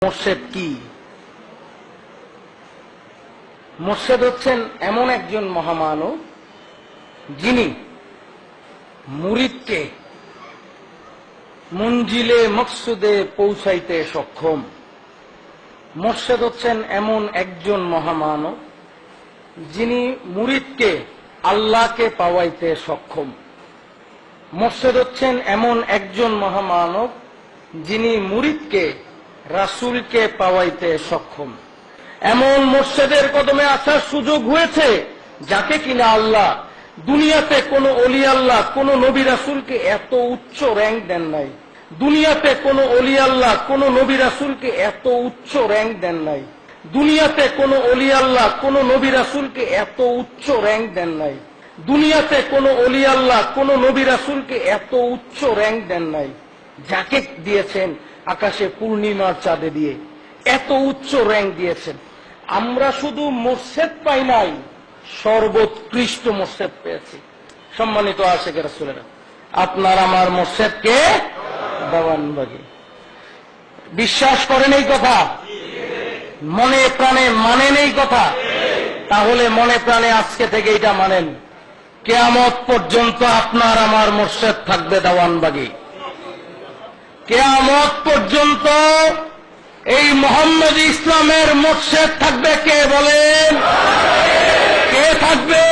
মোর্শেদ কি? মোর্শেদ হচ্ছেন এমন একজন মহামানব যিনি মুরিদকে মঞ্জিলে মকসুদে পৌঁছাইতে সক্ষম। মোর্শেদ হচ্ছেন এমন একজন মহামানব যিনি মুরিদকে আল্লাহকে পাওয়াইতে সক্ষম। মোর্শেদ হচ্ছেন এমন একজন মহামানব যিনি মুরিদকে রাসূলকে পাওয়াইতে সক্ষম। এমন মোর্শেদের কদমে আসার সুযোগ হয়েছে যাকে কিনা আল্লাহ দুনিয়াতে কোন ওলি আল্লাহ কোন নবী রাসূলকে এত উচ্চ র্যাঙ্ক দেন নাই। দুনিয়াতে কোন ওলি আল্লাহ কোন নবী রাসূলকে এত উচ্চ র্যাঙ্ক দেন নাই। দুনিয়াতে কোন ওলি আল্লাহ কোন নবী রাসূলকে এত উচ্চ র্যাঙ্ক দেন নাই। দুনিয়াতে কোন ওলি আল্লাহ কোন নবী রাসূলকে এত উচ্চ র্যাঙ্ক দেন নাই। যাকে দিয়েছেন আকাশে পূর্ণিমার চাঁদে দিয়ে এত উচ্চ র্যাঙ্ক দিয়েছেন। আমরা শুধু মোর্শেদ পাই নাই, সর্বোৎকৃষ্ট মোর্শেদ পেয়েছি। সম্মানিত আশিক রাসূলেরা, আপনার আমার মোর্শেদকে দেওয়ানবাগী। বিশ্বাস করেন এই কথা? মনে প্রাণে মানেন এই কথা? তাহলে মনে প্রাণে আজকে থেকে এটা মানেন, কিয়ামত পর্যন্ত আপনার আমার মোর্শেদ থাকবে দেওয়ানবাগী। কিয়ামত পর্যন্ত এই মুহাম্মদ ইসলামের মোর্শেদ থাকবে কে বলেন? কে থাকবে?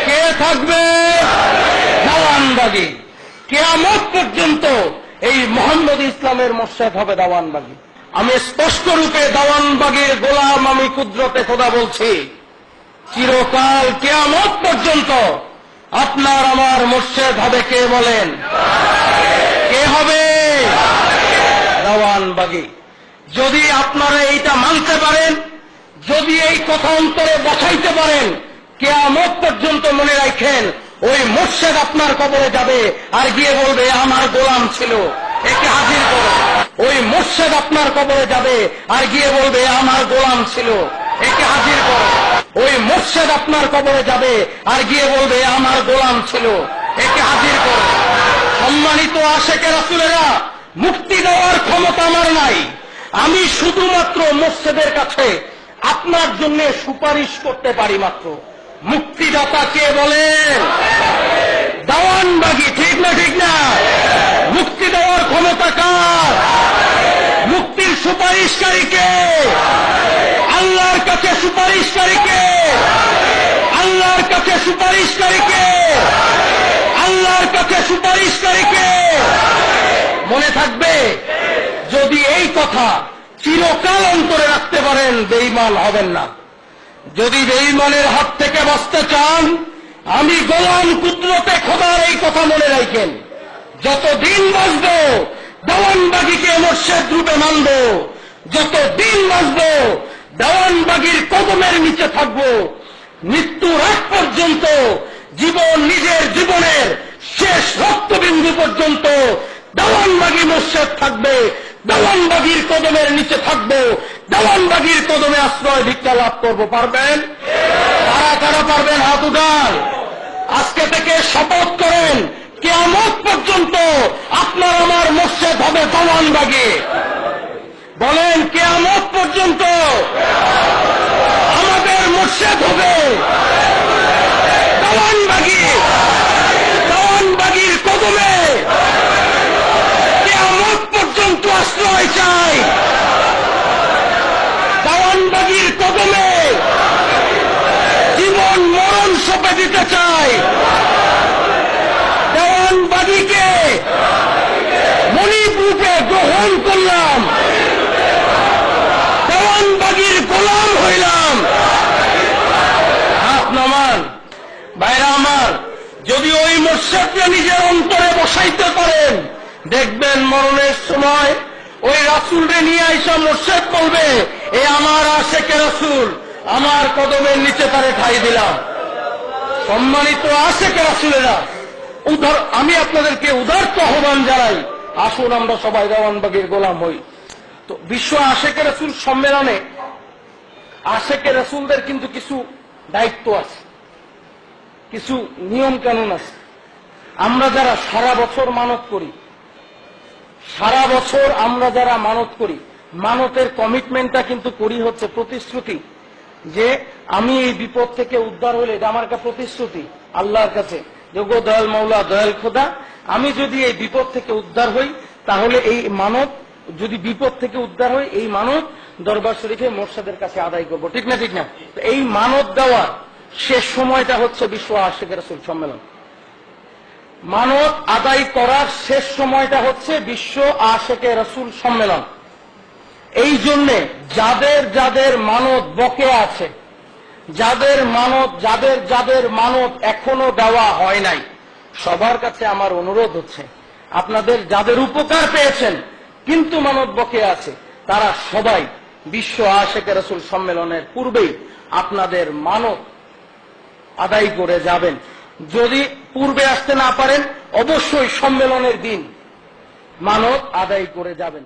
কে থাকবে? দেওয়ানবাগী। কিয়ামত পর্যন্ত এই মুহাম্মদ ইসলামের মোর্শেদ হবে দেওয়ানবাগী। আমি স্পষ্ট রূপে দেওয়ানবাগীর গোলাম, আমি কুদরতে খোদা বলছি, চিরকাল কিয়ামত পর্যন্ত আপনার আমার মোর্শেদ হবে কে বলেন? কে হবে? দেওয়ানবাগী। যদি আপনারা এইটা মানতে পারেন, যদি এই কথা অন্তরে বসাইতে পারেন, কিয়ামত পর্যন্ত মনে রাখেন ওই মোর্শেদ আপনার কবরে যাবে আর গিয়ে বলবে আমার গোলাম ছিল, একে হাজির করো। ওই মোর্শেদ আপনার কবরে যাবে আর গিয়ে বলবে আমার গোলাম ছিল, একে হাজির করো। ওই মোর্শেদ আপনার কবরে যাবে আর গিয়ে বলবে আমার গোলাম ছিল, একে হাজির করো। সম্মানিত আশিকে রাসূলেরা, মুক্তি দেওয়ার ক্ষমতা আমার নাই। আমি শুধুমাত্র মোর্শেদের কাছে আপনার জন্য সুপারিশ করতে পারি মাত্র। মুক্তিদাতা কে বলেন? দেওয়ানবাগী। ঠিক না? ঠিক না? মুক্তি দেওয়ার ক্ষমতা কার? মুক্তির সুপারিশকারী কে? আল্লাহর কাছে সুপারিশকারী কে? আল্লাহর কাছে সুপারিশকারী কে? আল্লাহর কাছে সুপারিশকারী কে? মনে থাকবে, যদি এই কথা চিরকাল অন্তরে রাখতে পারেন, বেঈমান হবেন না। যদি বেঈমানের হাত থেকে বাঁচতে চান, আমি গোলাম কুদরতে খোদার এই কথা মনে রাখেন, যতদিন বাঁচব দেওয়ানবাগীকে মোর্শেদ রূপে মানব, যতদিন বাঁচব দেওয়ানবাগীর কদমের নিচে থাকব, মৃত্যুর আগ পর্যন্ত, জীবন নিজের জীবনের শেষ রক্তবিন্দু পর্যন্ত দেওয়ানবাগী মোর্শেদ থাকবে, দেওয়ানবাগীর কদমের নিচে থাকবো, দেওয়ানবাগীর কদমে আশ্রয় ভিক্ষা লাভ করবো। পারবেন? কারা কারা পারবেন? হাত উঠান। আজকে থেকে শপথ করেন, কিয়ামত পর্যন্ত আপনার আমার মোর্শেদ হবে দেওয়ানবাগী। বলেন, কিয়ামত পর্যন্ত আমাদের মোর্শেদ হবে দেওয়ানবাগী। দেওয়ানবাগীর কদমে কিয়ামত পর্যন্ত আশ্রয় চাই। দেওয়ানবাগীর কদমে জীবন মরণ সঁপে দিতে চাই। দেওয়ানবাগীকে মনিব রূপে গ্রহণ করলাম, দেওয়ানবাগীর গোলাম হইলাম। হাত নামান। ভাইরা আমার, যদি ওই মোর্শেদকে নিজের অন্তরে বসাইতে পারেন, দেখবেন মরণের সময় ওই রাসূলকে নিয়ে আইসা মোর্শেদ বলবে, এ আমার আশিকে রাসূল, আমার কদমের নিচে তারে ঠাই দিলাম। সম্মানিত আশিকে রাসূলেরা, আমি আপনাদেরকে উদার্ত আহ্বান জানাই, আসুন আমরা সবাই দেওয়ানবাগীর গোলাম হই। তো বিশ্ব আশিকে রাসূল সম্মেলনে আশিকে রাসূলদের কিন্তু কিছু দায়িত্ব আছে, কিছু নিয়ম কানুন আছে। আমরা যারা সারা বছর মানত করি, সারা বছর আমরা যারা মানত করি, মানতের কমিটমেন্টটা কিন্তু করি হচ্ছে প্রতিশ্রুতি, যে আমি এই বিপদ থেকে উদ্ধার হলে, এটা আমার একটা প্রতিশ্রুতি আল্লাহর কাছে, যে গো দয়াল মাওলা, দয়াল খোদা, আমি যদি এই বিপদ থেকে উদ্ধার হই, তাহলে এই মানত, যদি বিপদ থেকে উদ্ধার হই, এই মানত দরবার শরীফে মোর্শেদের কাছে আদায় করব। ঠিক না? ঠিক না? এই মানত দেওয়ার শেষ সময়টা হচ্ছে বিশ্ব আশিক রাসূল সম্মেলন। মানত আদায় করার শেষ সময়টা হচ্ছে বিশ্ব আশিকে রাসূল সম্মেলন। এই জন্যে যাদের যাদের মানত বকেয়া আছে, যাদের মানত এখনো দেওয়া হয় নাই, সবার কাছে আমার অনুরোধ হচ্ছে, আপনাদের যাদের উপকার পেয়েছেন কিন্তু মানত বকেয়া আছে, তারা সবাই বিশ্ব আশিকে রাসূল সম্মেলনের পূর্বেই আপনাদের মানত আদায় করে যাবেন। যদি পূর্বে আসতে না পারেন, অবশ্যই সম্মেলনের দিন মানত আদায় করে যাবেন।